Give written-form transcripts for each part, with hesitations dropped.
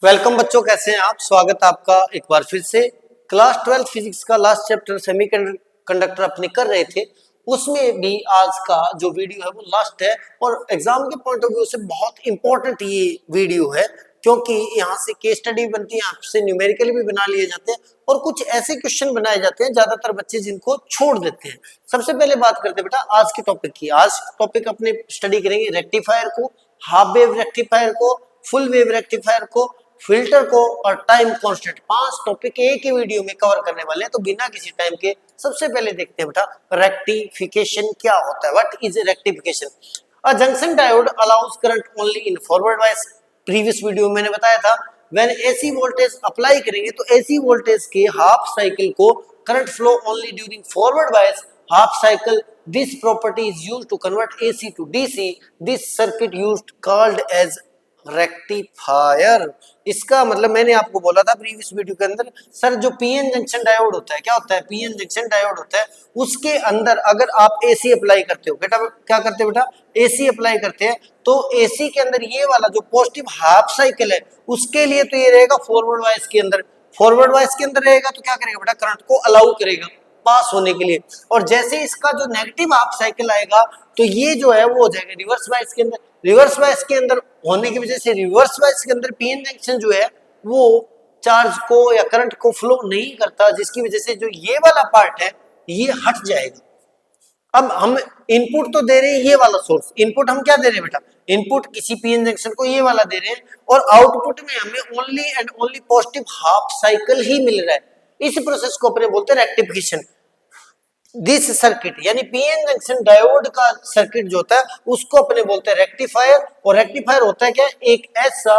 Welcome बच्चों, कैसे हैं आप। स्वागत है आपका एक बार फिर से। क्लास 12 फिजिक्स का लास्ट चैप्टर सेमीकंडक्टर अपने कर रहे थे, उसमें भी आज का जो वीडियो है वो लास्ट है और एग्जाम के पॉइंट ऑफ व्यू से बहुत इंपॉर्टेंट ये वीडियो है, क्योंकि यहाँ से केस स्टडी बनती है, आपसे न्यूमेरिकल भी बना लिए जाते हैं और कुछ ऐसे क्वेश्चन बनाए जाते हैं ज्यादातर बच्चे जिनको छोड़ देते हैं। सबसे पहले बात करते हैं बेटा आज के टॉपिक की। आज टॉपिक अपने स्टडी करेंगे रेक्टिफायर को, हाफ वेव रेक्टिफायर को, फुल वेव रेक्टिफायर को, फिल्टर को और टाइम कांस्टेंट। 5 टॉपिक एक ही वीडियो में कवर करने वाले हैं, तो बिना किसी टाइम के सबसे पहले देखते हैं बेटा रेक्टिफिकेशन क्या होता है। What is rectification? A junction diode allows current only in forward bias. Previous video में मैंने बताया था व्हेन एसी वोल्टेज अप्लाई करेंगे तो एसी वोल्टेज के हाफ साइकिल को current flow only during forward bias half cycle. This property is used to convert AC to DC. This circuit used called as rectifier. इसका मतलब मैंने आपको बोला था प्रीवियस वीडियो के अंदर, सर जो पीएन जंक्शन डायोड होता है, क्या होता है? पीएन जंक्शन डायोड होता है, उसके अंदर अगर आप एसी अप्लाई करते हो बेटा, क्या करते हो बेटा? एसी अप्लाई करते हैं तो एसी के अंदर ये वाला जो पॉजिटिव हाफ साइकिल है उसके लिए तो ये रहेगा फॉरवर्ड वाइस के अंदर। फॉरवर्ड वाइस के अंदर रहेगा तो क्या करेगा बेटा? करंट को अलाउ करेगा पास होने के लिए। और जैसे इसका जो नेगेटिव हाफ साइकिल आएगा तो ये जो है वो हो जाएगा रिवर्स बायस के अंदर। रिवर्स बायस के अंदर होने की वजह से रिवर्स बायस के अंदर पीएन जंक्शन जो है वो चार्ज को या करंट को फ्लो नहीं करता, जिसकी वजह से जो ये वाला पार्ट है ये हट जाएगा। अब हम इनपुट तो दे रहे हैं ये वाला सोर्स, इनपुट हम क्या दे रहे हैं बेटा? इनपुट किसी पीएन जंक्शन को ये वाला दे रहे हैं और आउटपुट में हमें only and only positive half cycle ही मिल रहा है। इस प्रोसेस को अपने बोलते हैं रेक्टिफिकेशन। दिस सर्किट यानी पीएन जंक्शन डायोड का सर्किट जो होता है उसको अपने बोलते हैं रेक्टिफायर। और रेक्टिफायर होता है क्या? एक ऐसा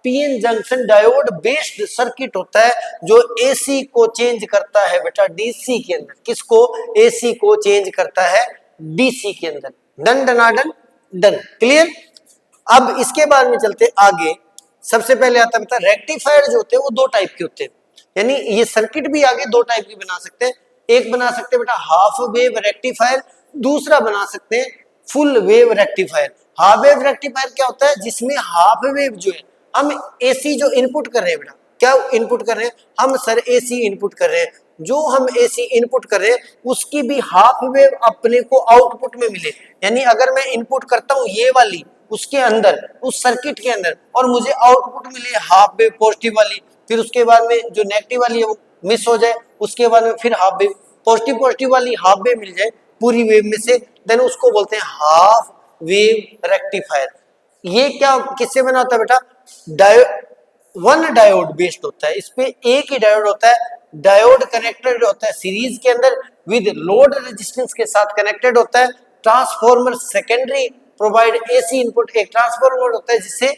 PN junction diode based circuit होता है जो एसी को चेंज करता है बेटा डीसी के अंदर। किसको? एसी को चेंज करता है डीसी के अंदर। डन डना डन डन, क्लियर। अब इसके बाद में चलते आगे। सबसे पहले आता है बेटा रेक्टिफायर जो होते हैं वो दो टाइप के होते हैं, यानी ये सर्किट भी आगे दो टाइप की बना सकते हैं। एक बना सकते हैं बेटा हाफ वेव रेक्टिफायर, दूसरा बना सकते हैं full wave rectifier. Half wave rectifier क्या होता है? जिसमें हाफ वेव जो है हम एसी जो इनपुट कर रहे हैं बेटा, क्या इनपुट कर रहे हैं हम? सर एसी इनपुट कर रहे हैं। जो हम एसी इनपुट कर रहे हैं उसकी भी हाफ वेव अपने को आउटपुट में मिले। यानी अगर मैं इनपुट करता हूं ये वाली उसके अंदर, उस सर्किट के अंदर, और मुझे आउटपुट मिले हाफ वेव पॉजिटिव वाली, फिर उसके बाद में जो नेगेटिव वाली है वो मिस हो जाए, उसके बाद में फिर हाफ वेव पॉजिटिव वाली हाफ वेव मिल जाए पूरी वेव में से, देन उसको बोलते हैं हाफ वेव रेक्टिफायर। ये क्या किससे बना होता है बेटा? वन डायोड बेस्ड होता है, इस पे एक ही डायोड होता है। डायोड कनेक्टेड होता है सीरीज के अंदर विद लोड रेजिस्टेंस के साथ कनेक्टेड होता है। Transformer secondary provide AC input. एक ट्रांसफॉर्मर होता है जिससे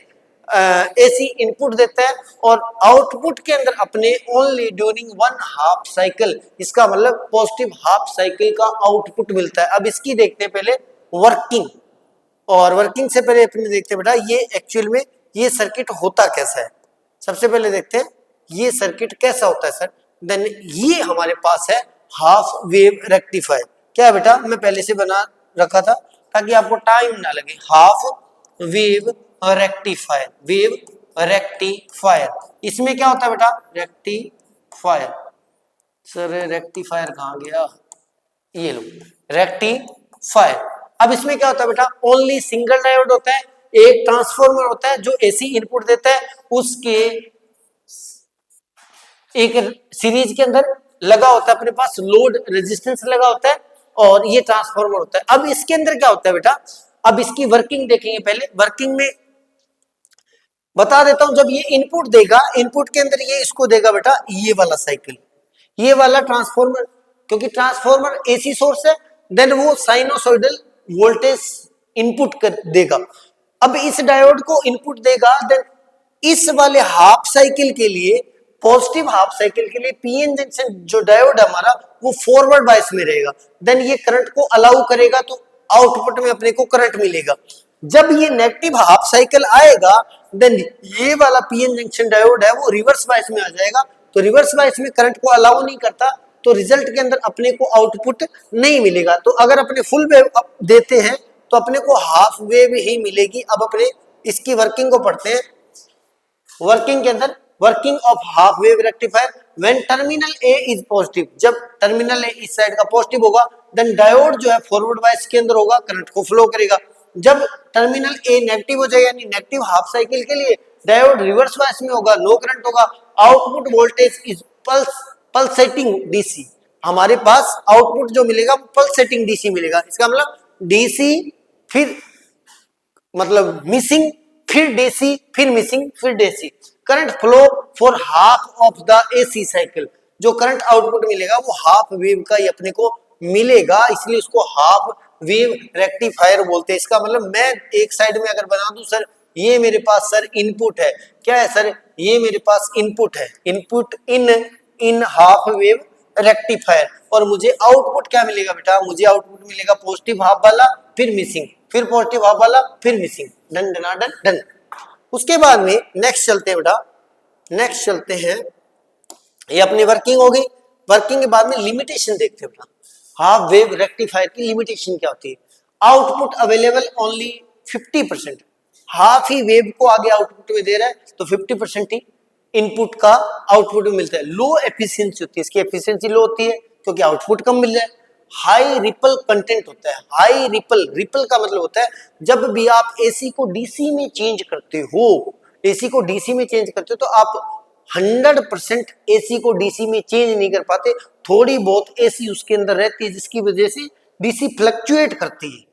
एसी इनपुट देता है और आउटपुट के अंदर अपने only during one half cycle, इसका मतलब पॉजिटिव हाफ साइकिल का आउटपुट मिलता है। अब इसकी देखते हैं पहले वर्किंग, और वर्किंग से पहले अपने देखते हैं बेटा ये एक्चुअल में ये सर्किट होता कैसा है। सबसे पहले देखते हैं ये सर्किट कैसा होता है सर। देन ये हमारे पास है हाफ वेव रेक्टिफायर। क्या है बेटा? मैं पहले से बना रखा था ताकि आपको टाइम ना लगे। Half wave rectifier, wave rectifier, इसमें क्या होता है बेटा? रेक्टिफायर। सर रेक्टिफायर कहाँ गया? ये लो रेक्टिफायर। अब इसमें क्या होता है बेटा? ओनली सिंगल डायोड होता है, एक ट्रांसफॉर्मर होता है जो एसी इनपुट देता है, उसके एक सीरीज के अंदर लगा होता है अपने पास लोड रेजिस्टेंस लगा होता है, और ये ट्रांसफॉर्मर होता है। अब इसके अंदर क्या होता है बेटा? अब इसकी वर्किंग देखेंगे पहले। वर्किंग में बता देता हूं, जब ये इनपुट देगा, इनपुट के अंदर ये इसको देगा बेटा ये वाला साइकिल, ये वाला ट्रांसफॉर्मर, क्योंकि ट्रांसफॉर्मर एसी सोर्स है, देन वो साइनोसॉइडल वोल्टेज इनपुट कर देगा। अब इस डायोड को इनपुट देगा, देन इस वाले हाफ साइकिल के लिए, पॉजिटिव हाफ साइकिल के लिए पीएन जंक्शन जो डायोड है हमारा वो फॉरवर्ड बायस में रहेगा। देन ये करंट को अलाउ करेगा तो आउटपुट में अपने को करंट मिलेगा। जब ये नेगेटिव हाफ साइकिल आएगा देन ये वाला पीएन जंक्शन डायोड है वो रिवर्स बायस में आ जाएगा। तो रिवर्स बायस में करंट को अलाउ नहीं करता, तो रिजल्ट के अंदर अपने को आउटपुट नहीं मिलेगा। तो अगर अपने फुल वेव देते हैं तो अपने को हाफ वेव ही मिलेगी। अब अपने इसकी वर्किंग को पढ़ते हैं। वर्किंग के अंदर working of half wave rectifier when terminal A is positive, जब टर्मिनल ए इस साइड का पॉजिटिव होगा देन डायोड जो है फॉरवर्ड बायस के अंदर होगा, करंट को फ्लो करेगा। जब टर्मिनल ए नेगेटिव हो जाएगा यानी नेगेटिव हाफ साइकिल के लिए डायोड रिवर्स बायस में होगा, नो करंट होगा। Output voltage is pulsating DC, हमारे पास आउटपुट जो मिलेगा पल्सेटिंग डीसी मिलेगा। इसका मतलब डीसी फिर मतलब मिसिंग फिर डीसी फिर मिसिंग फिर DC. Current flow for half of the AC cycle, जो करंट आउटपुट मिलेगा वो हाफ वेव का ही अपने को मिलेगा, इसलिए उसको हाफ वेव रेक्टिफायर बोलते हैं। इसका मतलब मैं एक साइड में अगर बना दूं सर ये मेरे पास सर इनपुट है, क्या है सर ये मेरे पास इनपुट है, input in half wave rectifier, और मुझे आउटपुट क्या मिलेगा बेटा, मुझे आउटपुट मिलेगा पॉजिटिव हाफ वाला फिर मिसिंग फिर पॉजिटिव हाफ वाला फिर मिसिंग, डन डना डन डन। उसके बाद में नेक्स्ट चलते हैं बेटा, नेक्स्ट चलते हैं, ये अपनी वर्किंग हो गई। वर्किंग के बाद में लिमिटेशन देखते हैं बेटा, हाफ वेव रेक्टिफायर की लिमिटेशन क्या होती है। आउटपुट अवेलेबल ओनली 50%, हाफ ही वेव को आगे आउटपुट में दे रहा है तो 50% ही इनपुट का आउटपुट में मिलता है। लो एफिशिएंसी होती है, इसकी एफिशिएंसी लो होती है क्योंकि आउटपुट कम मिल रहा है। हाई रिपल कंटेंट होता है, हाई रिपल, रिपल का मतलब होता है जब भी आप एसी को डीसी में चेंज करते हो, एसी को डीसी में चेंज करते हो तो आप 100% एसी को डीसी में चेंज नहीं कर पाते, थोड़ी बहुत एसी उसके अंदर रहती है जिसकी वजह से डीसी फ्लक्चुएट करती है,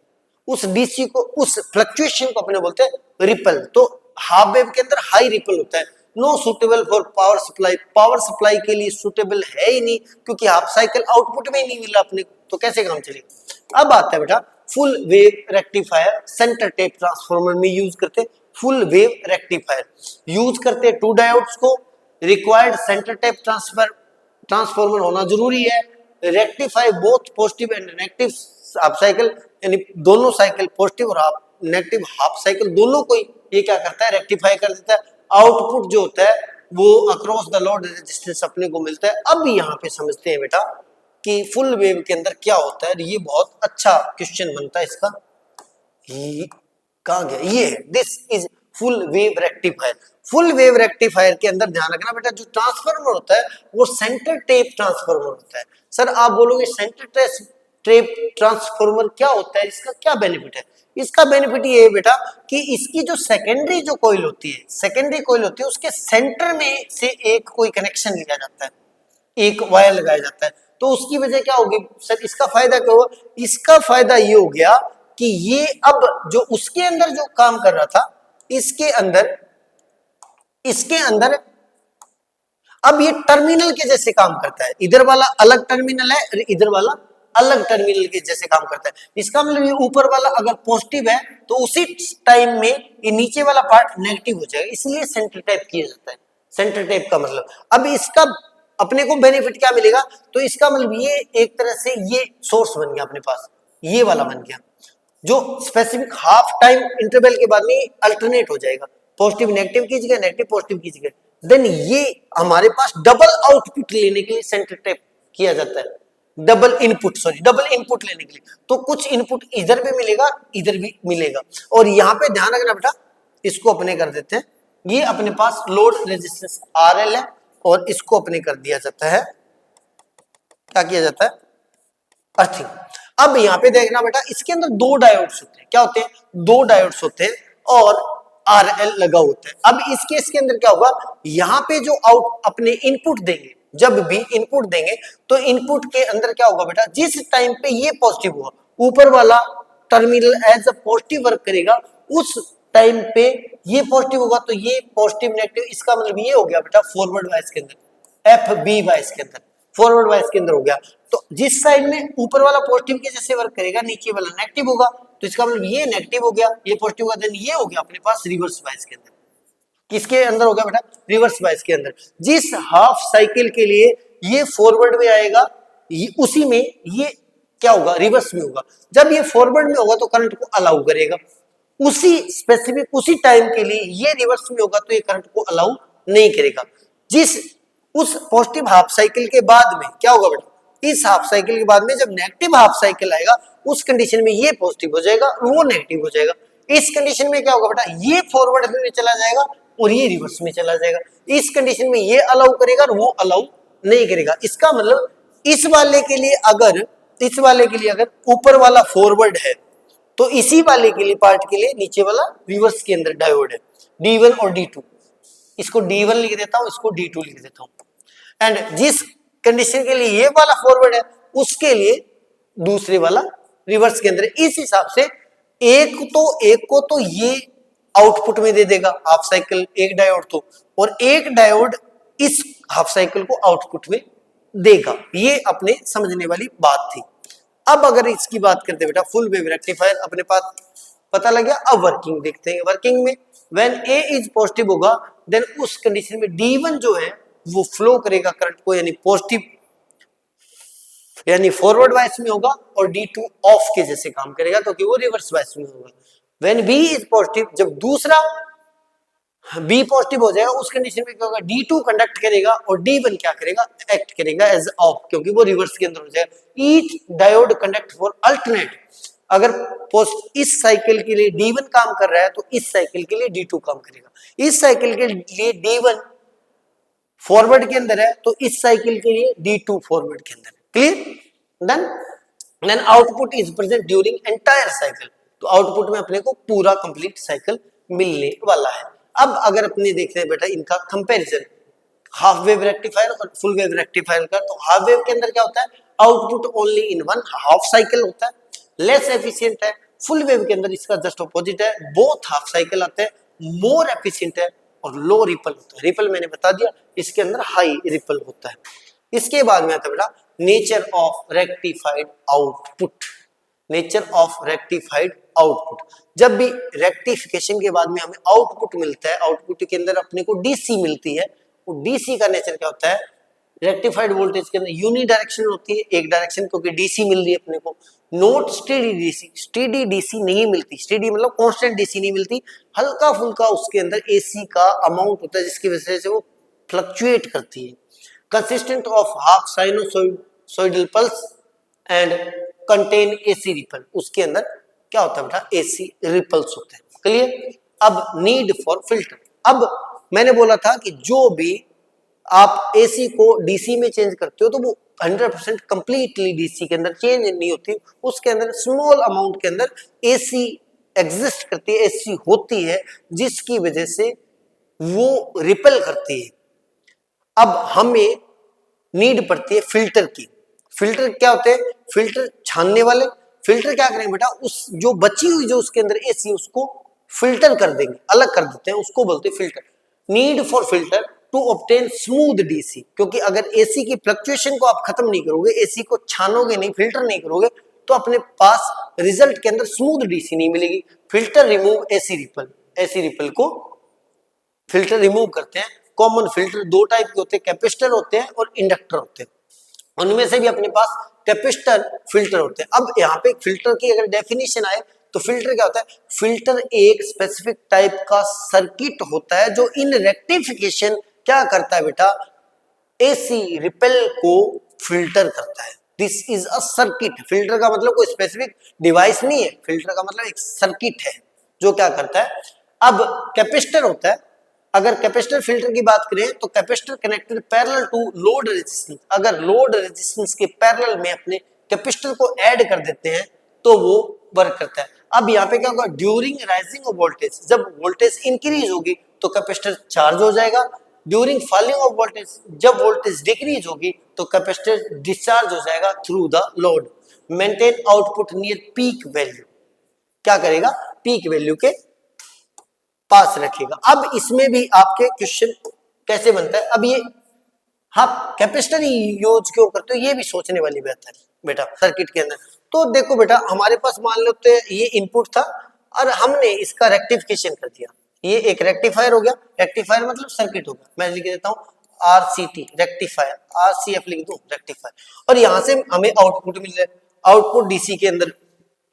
उस डीसी को उस फ्लक्चुएशन को अपने बोलते हैं रिपल। तो हाफ वेव के अंदर हाई रिपल होता है। No suitable for power supply, power supply के लिए सुटेबल है ही नहीं क्योंकि हाफ साइकिल आउटपुट में ही नहीं मिला अपने को, तो कैसे काम चलेगा। अब आता है बेटा full wave rectifier, centre tap transformer में यूज करते हैं। फुल वेव रेक्टिफायर यूज करते हैं 2 डायोड्स को, रिक्वायर्ड सेंटर टेप ट्रांसफार्मर होना जरूरी है, rectify both positive and negative half cycle, यानी दोनों साइकिल पॉजिटिव और हाफ नेगेटिव हाफ साइकिल दोनों को ये क्या करता है रेक्टिफाई कर देता है। आउटपुट जो होता है वो अक्रॉस द लोड रेजिस्टेंस अपने को मिलता है। अब यहाँ पे समझते हैं बेटा कि फुल वेव के अंदर क्या होता है, ये बहुत अच्छा क्वेश्चन बनता है इसका। कहाँ गया, ये है, this is full wave rectifier. Full wave rectifier के अंदर ध्यान रखना बेटा जो ट्रांसफार्मर होता है वो सेंटर टेप ट्रांसफार्मर होता है। सर आप बोलोगे सेंटर टेप ट्रांसफार्मर क्या होता है, इसका क्या बेनिफिट है। इसका बेनिफिट ये है बेटा कि इसकी जो सेकेंडरी जो कॉइल होती है, सेकेंडरी कॉइल होती है उसके सेंटर में से एक कोई कनेक्शन लिया जाता है, एक वायर लगाया जाता है, तो उसकी वजह क्या होगी सर, इसका फायदा क्या होगा। इसका फायदा ये हो गया कि ये अब जो उसके अंदर जो काम कर रहा था इसके अंदर अब ये टर्मिनल के जैसे काम करता है, इधर वाला अलग टर्मिनल है और इधर वाला अलग टर्मिनल के जैसे काम करता है। इसका मतलब ये ऊपर वाला अगर पॉजिटिव है तो उसी टाइम में ये नीचे वाला पार्ट नेगेटिव हो जाएगा, इसलिए सेंटर टाइप किया जाता है। सेंटर टाइप का मतलब अब इसका अपने को बेनिफिट क्या मिलेगा, तो इसका मतलब ये एक तरह से ये सोर्स बन गया अपने पास, ये वाला बन गया जो स्पेसिफिक हाफ टाइम इंटरवल के बाद में अल्टरनेट हो जाएगा, पॉजिटिव नेगेटिव की जगह नेगेटिव पॉजिटिव की जगह। देन ये हमारे पास डबल आउटपुट लेने के लिए सेंटर टैप किया जाता है, डबल इनपुट लेने के लिए। तो कुछ इनपुट इधर भी मिलेगा इधर भी मिलेगा। और यहाँ पे ध्यान रखना बेटा, इसको अपने कर देते हैं, ये अपने पास लोड रेजिस्टेंस RL है और इसको अपने कर दिया जाता है, क्या किया जाता है, अर्थिंग। अब यहाँ पे देखना बेटा इसके अंदर 2 डायोड्स होते हैं, क्या होते हैं, 2 डायोड्स होते हैं और RL लगा होता है। अब इस केस के अंदर क्या होगा, यहाँ पे जो आउट अपने इनपुट देंगे, जब भी इनपुट देंगे तो इनपुट के अंदर क्या होगा बेटा, जिस टाइम पे ये पॉजिटिव हुआ ऊपर वाला terminal as a positive work करेगा, उस टाइम पे ये पॉजिटिव होगा तो ये पॉजिटिव नेगेटिव, इसका मतलब ये हो गया बेटा फॉरवर्ड वाइस के अंदर, FB वाइस के अंदर, फॉरवर्ड वाइस के अंदर हो गया। तो जिस साइड में ऊपर वाला पॉजिटिव के जैसे वर्क करेगा नीचे वाला नेगेटिव होगा, तो इसका मतलब ये नेगेटिव हो गया, ये पॉजिटिव होगा, देन ये हो गया अपने पास रिवर्स बायस के अंदर। किसके अंदर हो गया बेटा, रिवर्स बायस के अंदर। जिस हाफ साइकिल के लिए ये फॉरवर्ड में आएगा उसी में ये क्या होगा, रिवर्स में होगा। जब ये फॉरवर्ड में होगा तो करंट को अलाउ करेगा, उसी स्पेसिफिक उसी टाइम के लिए ये रिवर्स में होगा तो ये करंट को अलाउ नहीं करेगा। जिस उस पॉजिटिव हाफ साइकिल के बाद में क्या होगा बेटा, इस हाफ साइकिल के बाद में जब नेगेटिव हाफ साइकिल आएगा उस कंडीशन में ये पॉजिटिव हो जाएगा वो नेगेटिव हो जाएगा। इस कंडीशन में क्या होगा बेटा, ये फॉरवर्ड में चला जाएगा और ये रिवर्स में चला जाएगा। इस कंडीशन में ये अलाउ करेगा और वो अलाउ नहीं करेगा। इसका मतलब इस वाले के लिए अगर ऊपर वाला फॉरवर्ड है तो इसी वाले के लिए पार्ट के लिए नीचे वाला रिवर्स के अंदर डायोड है, D1 और D2। इसको D1 लिख देता हूं, इसको D2 लिख देता हूं। एंड जिस कंडीशन के लिए ये वाला फॉरवर्ड है उसके लिए दूसरे वाला रिवर्स के अंदर। इस हिसाब से एक को तो ये आउटपुट में दे देगा हाफ साइकिल एक डायोड तो, और एक डायोड इस हाफ साइकिल को आउटपुट में देगा। ये अपने समझने वाली बात थी। अब अगर इसकी बात करते बेटा फुल वेव रेक्टिफायर अपने पास पता लग गया। अब वर्किंग देखते हैं। वर्किंग में व्हेन A इज पॉजिटिव होगा देन उस कंडीशन में D1 जो है वो फ्लो करेगा करंट को, यानी पॉजिटिव यानी फॉरवर्ड वाइस में होगा, और D2 ऑफ के जैसे काम करेगा क्योंकि वो रिवर्स वाइस में होगा। व्हेन B इज पॉजिटिव, जब दूसरा B पॉजिटिव हो जाएगा उस कंडीशन में क्या होगा, D2 कंडक्ट करेगा और D1 क्या करेगा, एक्ट करेगा एज ऑफ, क्योंकि वो रिवर्स के अंदर हो जाएगा। Each diode conduct for alternate. अगर इस साइकिल के लिए D1 काम कर रहा है तो इस साइकिल के लिए D2 काम करेगा। इस साइकिल के लिए D1 फॉरवर्ड के अंदर है तो इस साइकिल के लिए D2 फॉरवर्ड के अंदर है। Clear? Then output is present during entire cycle. तो आउटपुट में अपने को पूरा कंप्लीट साइकिल मिलने वाला है। अब अगर अपने देखते हैं बेटा इनका कंपैरिजन हाफ वेव रेक्टिफायर और फुल वेव रेक्टिफायर का, तो हाफ वेव के अंदर क्या होता है, output only in one half cycle होता है, लेस एफिशिएंट है। फुल वेव के अंदर इसका जस्ट ऑपोजिट है, बोथ हाफ साइकिल आते हैं, मोर एफिशिएंट है और लो रिपल होता है। रिपल मैंने बता दिया, इसके अंदर हाई रिपल होता है। इसके बाद में आता है बेटा nature of rectified output. Nature of rectified output, जब भी रेक्टिफिकेशन के बाद में हमें आउटपुट मिलता है, आउटपुट के अंदर अपने को डीसी मिलती है, वो डीसी का नेचर क्या होता है, रेक्टिफाइड वोल्टेज के अंदर यूनि डायरेक्शन होती है, एक डायरेक्शन, क्योंकि डीसी मिल रही है अपने को, note steady DC. Steady DC नहीं मिलती, स्टेडी मतलब कांस्टेंट डीसी नहीं मिलती, हल्का फुल्का उसके अंदर एसी का अमाउंट होता है जिसकी वजह से वो फ्लक्चुएट करती है। Consistent of half sinusoidal pulse and contain AC ripple, उसके अंदर क्या होता है बेटा, एसी रिपल्स होते हैं। क्लियर? अब नीड फॉर फिल्टर। अब मैंने बोला था कि जो भी आप एसी को डीसी में चेंज करते हो तो वो 100% कंप्लीटली डीसी के अंदर चेंज नहीं होती, उसके अंदर स्मॉल अमाउंट के अंदर एसी एग्जिस्ट करती है, एसी होती है, जिसकी वजह से वो रिपेल करती है। अब हमें नीड पड़ती है फिल्टर की। फिल्टर क्या होते हैं, फिल्टर छानने वाले। फिल्टर क्या करेंगे बेटा, उस जो बची हुई जो उसके अंदर एसी उसको फिल्टर कर देंगे, अलग कर देते हैं, उसको बोलते हैं filter. Need for filter to obtain smooth DC, क्योंकि अगर एसी की फ्लक्चुएशन को आप खत्म नहीं करोगे, एसी को छानोगे नहीं, फिल्टर नहीं करोगे, तो अपने पास रिजल्ट के अंदर स्मूथ डीसी नहीं मिलेगी। Filter remove AC ripple, AC ripple को फिल्टर रिमूव करते हैं। कॉमन फिल्टर दो टाइप के होते हैं, कैपेसिटर होते हैं और इंडक्टर होते हैं, उनमें से भी अपने पास कैपेसिटर फिल्टर होते हैं। अब यहाँ पे फिल्टर की अगर डेफिनेशन आए तो फिल्टर क्या होता है, फिल्टर एक स्पेसिफिक टाइप का सर्किट होता है जो इन रेक्टिफिकेशन क्या करता है बेटा, एसी रिपेल को फिल्टर करता है। This is a circuit. Filter का मतलब कोई स्पेसिफिक डिवाइस नहीं है, फिल्टर का मतलब एक सर्किट है जो क्या करता है। अब कैपेसिटर होता है, अगर कैपेसिटर फिल्टर की बात करें तो capacitor connected parallel to load resistance, अगर लोड रेजिस्टेंस के पैरेलल में अपने कैपेसिटर को ऐड कर देते हैं तो वो वर्क करता है। अब यहाँ पे क्या होगा, ड्यूरिंग राइजिंग ऑफ वोल्टेज, जब वोल्टेज इंक्रीज होगी तो कैपेसिटर चार्ज हो जाएगा। ड्यूरिंग फॉलिंग ऑफ वोल्टेज, जब वोल्टेज डिक्रीज होगी तो कैपेसिटर डिस्चार्ज हो जाएगा through the load. Maintain output near peak value, क्या करेगा, पीक वैल्यू के पास रखेगा। अब इसमें भी आपके क्वेश्चन कैसे बनता है, अब ये हाँ कैपेसिटर यूज क्यों करते हो, ये भी सोचने वाली बात है बेटा सर्किट के अंदर। तो देखो बेटा हमारे पास मान लो तो ये इनपुट था और हमने इसका रेक्टिफिकेशन कर दिया, ये एक रेक्टिफायर हो गया। रेक्टिफायर मतलब सर्किट होगा, मैं लिख देता हूँ आरसीटी रेक्टिफायर, आरसीएफ लिख दो रेक्टिफायर, और यहां से हमें आउटपुट मिल रहा है, आउटपुट डीसी के अंदर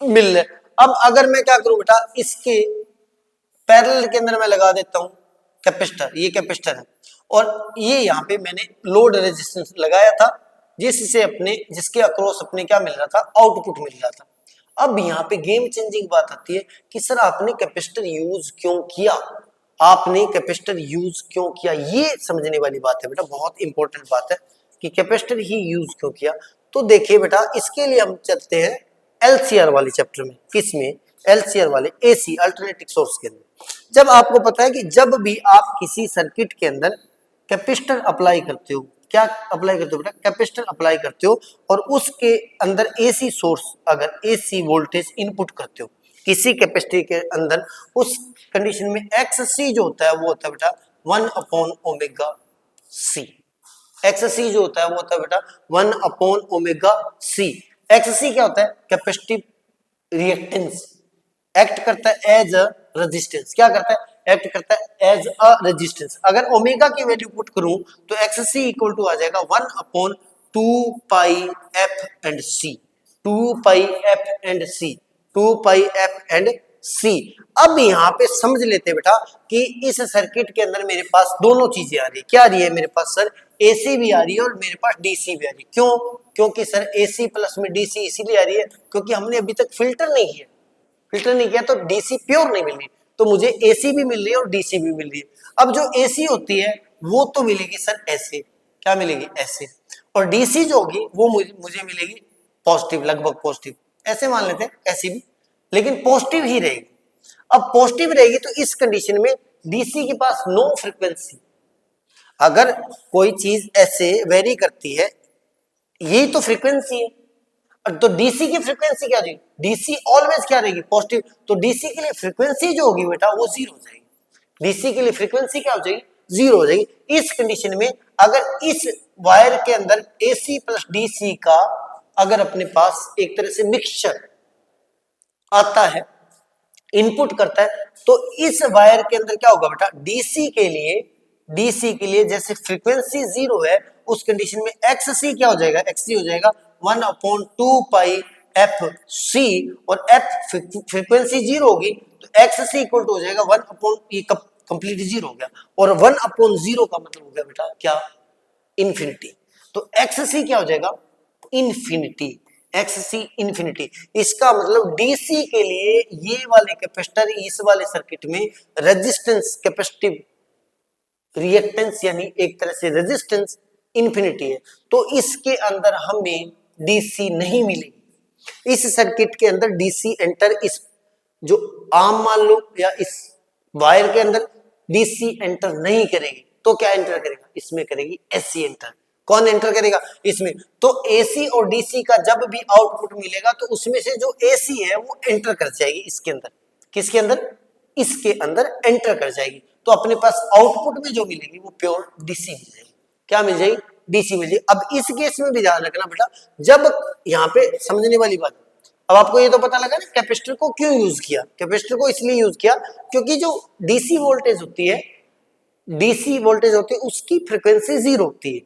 मिल रहा है। अब अगर मैं क्या करूं बेटा, इसके पैरेलल के अंदर मैं लगा देता हूं कैपेसिटर, ये कैपेसिटर है और ये यहाँ पे मैंने लोड रेजिस्टेंस लगाया था जिससे अपने जिसके अक्रॉस अपने क्या मिल रहा था, आउटपुट मिल रहा था। अब यहाँ पे गेम चेंजिंग बात आती है कि सर आपने कैपेसिटर यूज क्यों किया। आपने कैपेसिटर यूज क्यों किया, ये समझने वाली बात है बेटा, बहुत इंपॉर्टेंट बात है कि कैपेसिटर ही यूज क्यों किया। तो देखिए बेटा, इसके लिए हम चलते हैं एलसीआर वाले चैप्टर में। किसमें? एलसीआर वाले, एसी अल्टरनेटिंग सोर्स के अंदर। जब आपको पता है कि जब भी आप किसी सर्किट के अंदर कैपेसिटर अप्लाई करते हो, क्या अप्लाई करते हो बेटा? कैपेसिटर अप्लाई करते हो, और उसके अंदर एसी सोर्स, अगर एसी वोल्टेज इनपुट करते हो किसी कैपेसिटी के अंदर, उस कंडीशन में एक्स सी जो होता है वो होता है बेटा 1/ओमेगा सी। एक्स सी जो होता है वो होता है बेटा 1/ओमेगा सी। एक्स सी क्या होता है? कैपेसिटिव रिएक्टेंस, एक्ट करता है एज अ रेजिस्टेंस। क्या करता है? एक्ट करता है एज अ रेजिस्टेंस। अगर ओमेगा की वैल्यू पुट करूं तो एक्स सी इक्वल टू आ जाएगा 1/2 pi F and C. 2 pi F and C, 2 pi F and C. अब यहाँ पे समझ लेते हैं बेटा कि इस सर्किट के अंदर मेरे पास दोनों चीजें आ रही है। क्या आ रही है मेरे पास? सर एसी भी आ रही है और मेरे पास डीसी भी आ रही है। क्यों? क्योंकि सर एसी प्लस में डीसी इसीलिए आ रही है क्योंकि हमने अभी तक फिल्टर नहीं किया, फिल्टर नहीं किया तो डीसी प्योर नहीं मिल रही, तो मुझे एसी भी मिल रही है और डीसी भी मिल रही है। अब जो एसी होती है वो तो मिलेगी सर ऐसे, क्या मिलेगी? ऐसे। और डीसी जो होगी वो मुझे मिलेगी पॉजिटिव, लगभग पॉजिटिव, ऐसे मान लेते हैं, ऐसी भी, लेकिन पॉजिटिव ही रहेगी। अब पॉजिटिव रहेगी तो इस कंडीशन में डीसी के पास नो फ्रीक्वेंसी। अगर कोई चीज ऐसे वेरी करती है, यही तो फ्रीक्वेंसी है, तो डीसी की फ्रीक्वेंसी क्या होगी? डीसी ऑलवेज क्या रहेगी? पॉजिटिव। तो डीसी के लिए फ्रीक्वेंसी जो होगी बेटा वो जीरो हो जाएगी। डीसी के लिए फ्रीक्वेंसी क्या हो जाएगी? जीरो हो जाएगी। इस कंडीशन में अगर इस वायर के अंदर एसी प्लस डीसी का अगर अपने पास एक तरह से मिक्सचर आता है, इनपुट करता है, तो इस वायर के अंदर क्या होगा बेटा? डीसी के लिए जैसे फ्रीक्वेंसी जीरो है, उस कंडीशन में एक्स सी क्या हो जाएगा? एक्स सी हो जाएगा 1/2 पाई एफ सी, और एफ फ्रीक्वेंसी जीरो होगी तो एक्स सी इक्वल टू हो जाएगा 1/, कंप्लीट जीरो हो गया, और 1/0 का मतलब हो गया बेटा क्या? इन्फिनिटी। तो एक्स सी क्या हो जाएगा? इन्फिनिटी। एक्स सी इन्फिनिटी। इसका मतलब डीसी के लिए ये वाले कैपेसिटर इस वाले सर्किट में रेजिस्टेंस, कैपेसिटिव रिएक्टेंस यानी एक तरह से रेजिस्टेंस इन्फिनिटी है, तो इसके अंदर हमें डीसी नहीं मिलेगी। इस सर्किट के अंदर डीसी एंटर, इस जो आम मान लो या इस वायर के अंदर डीसी एंटर नहीं करेगी, तो क्या एंटर करेगा? इसमें करेगी एसी एंटर। कौन एंटर करेगा? इसमें। तो एसी और डीसी का जब भी आउटपुट मिलेगा तो उसमें से जो एसी है वो एंटर कर जाएगी इसके अंदर। किसके अंदर? इसके अंदर एंटर कर जाएगी, तो अपने पास आउटपुट में जो मिलेगी वो प्योर डीसी मिल जाएगी। क्या मिल जाएगी? डीसी मिल जाएगी। अब इस केस में भी ध्यान रखना बेटा, जब यहाँ पे समझने वाली बात, अब आपको ये तो पता लगा ना कैपेसिटर को क्यों यूज किया। कैपेसिटर को इसलिए यूज किया क्योंकि जो डीसी वोल्टेज होती है, उसकी फ्रीक्वेंसी जीरो होती है,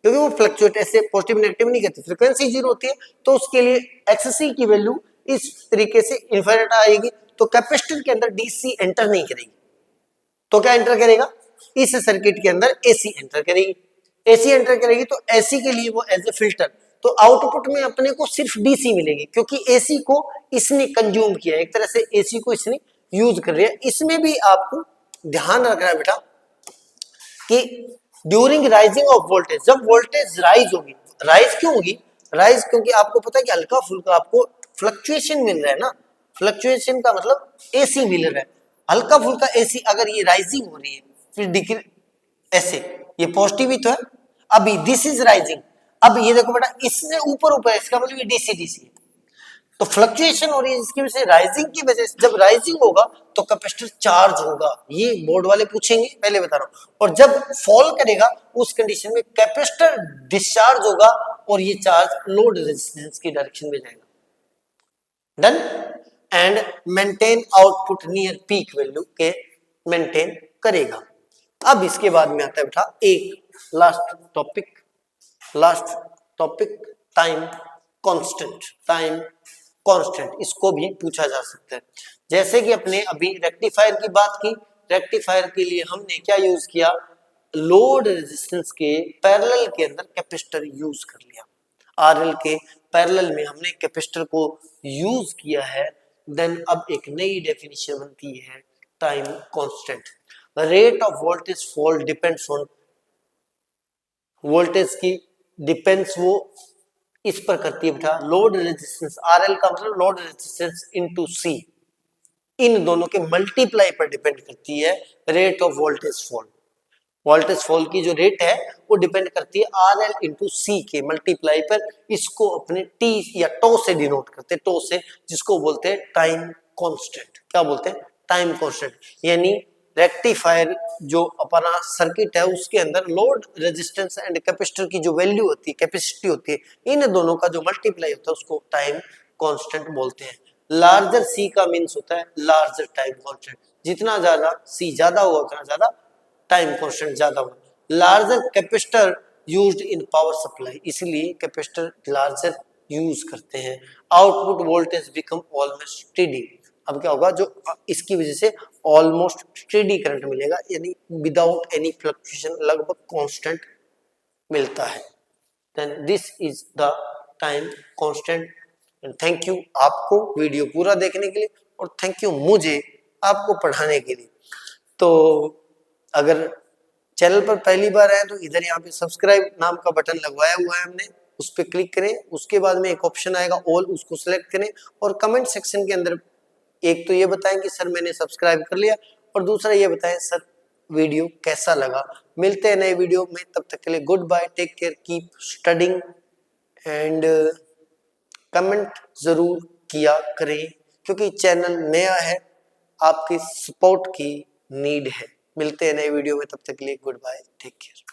क्योंकि वो फ्लक्चुएट ऐसे पॉजिटिव नेगेटिव नहीं करती, फ्रीक्वेंसी जीरो होती है, तो उसके लिए एक्ससी की वैल्यू इस तरीके से इन्फिनिट आएगी। तो कैपेसिटर के अंदर डीसी एंटर नहीं करेगी, तो क्या एंटर करेगा? इस सर्किट के अंदर एसी एंटर करेगी। एसी एंटर करेगी तो एसी के लिए वो एज ए फिल्टर, तो आउटपुट में अपने को सिर्फ डीसी मिलेगी, क्योंकि एसी को इसने कंज्यूम किया, एक तरह से एसी को इसने यूज कर लिया। इसमें भी आपको ध्यान रखना है बेटा कि ड्यूरिंग राइजिंग ऑफ वोल्टेज, जब वोल्टेज राइज होगी, राइज क्यों होगी? राइज क्योंकि आपको पता है कि हल्का फुल्का आपको फ्लक्चुएशन मिल रहा है ना, फ्लक्चुएशन का मतलब एसी मिल रहा है, हल्का फुल्का एसी अगर ये राइजिंग हो रही है, फिर डिक्रीज ऐसे, ये पॉजिटिव ही तो है। अभी दिस इज राइजिंग, अब ये देखो बेटा इससे ऊपर ऊपर, इसका मतलब ये डीसी डीसी है, तो फ्लक्चुएशन हो रही है जिसकी वजह से, राइजिंग की वजह से, जब राइजिंग होगा तो कैपेसिटर चार्ज होगा, ये बोर्ड वाले पूछेंगे, पहले बता रहा हूं। और जब फॉल करेगा उस कंडीशन में कैपेसिटर डिस्चार्ज होगा और ये चार्ज लोड रेजिस्टेंस की डायरेक्शन में जाएगा। Done. And maintain output near peak value के मेंटेन करेगा। अब इसके बाद में आता है बेटा एक last topic, time constant. Time constant, इसको भी पूछा जा सकता है। जैसे कि अपने अभी रेक्टिफायर की बात की, रेक्टिफायर के लिए हमने क्या यूज किया? लोड रेजिस्टेंस के पैरेलल के अंदर कैपेसिटर यूज कर लिया, आरएल के पैरेलल में हमने कैपेसिटर को यूज किया है। देन अब एक नई डेफिनेशन बनती है time constant. Rate of voltage fall depends on, voltage की डिपेंड्स वो इस पर करती है बेटा, लोड रेजिस्टेंस, आरएल का मतलब लोड रेजिस्टेंस इनटू सी, इन दोनों के मल्टीप्लाई पर डिपेंड करती है rate of voltage fall. Voltage fall की जो रेट है वो डिपेंड करती है आर एल इंटू सी के मल्टीप्लाई पर। इसको अपने टी या टो से डिनोट करते हैं, टो से, जिसको बोलते हैं टाइम कांस्टेंट। क्या बोलते हैं? Time constant. यानी रेक्टिफायर जो अपना सर्किट है उसके अंदर लोड रेजिस्टेंस एंड कैपेसिटर की जो वैल्यू होती है, कैपेसिटी होती है, इन दोनों का जो मल्टीप्लाई होता है उसको टाइम कांस्टेंट बोलते हैं। लार्जर सी का मीन्स होता है लार्जर टाइम कांस्टेंट, जितना ज्यादा सी ज्यादा होगा उतना ज्यादा टाइम कांस्टेंट ज्यादा होगा। Larger capacitor used in power supply, इसलिए कैपेसिटर लार्जर यूज करते हैं। Output voltage become almost steady, अब क्या होगा, जो इसकी वजह से ऑलमोस्ट स्टेडी करंट मिलेगा, यानी विदाउट एनी फ्लक्चुएशन, लगभग कांस्टेंट मिलता है। Then this is the time constant. And thank you आपको वीडियो पूरा देखने के लिए, और थैंक यू मुझे आपको पढ़ाने के लिए। तो अगर चैनल पर पहली बार आए तो इधर यहाँ पे सब्सक्राइब नाम का बटन लगवाया हुआ है हमने, उस पर क्लिक करें। उसके बाद में एक ऑप्शन आएगा ऑल, उसको सिलेक्ट करें, और कमेंट सेक्शन के अंदर एक तो ये बताएं कि सर मैंने सब्सक्राइब कर लिया, और दूसरा ये बताएं सर वीडियो कैसा लगा। मिलते हैं नए वीडियो में, तब तक के लिए goodbye, take care, keep studying, and comment जरूर किया करें, क्योंकि चैनल नया है, आपकी सपोर्ट की नीड है। मिलते हैं नए वीडियो में, तब तक के लिए गुड बाय, टेक केयर।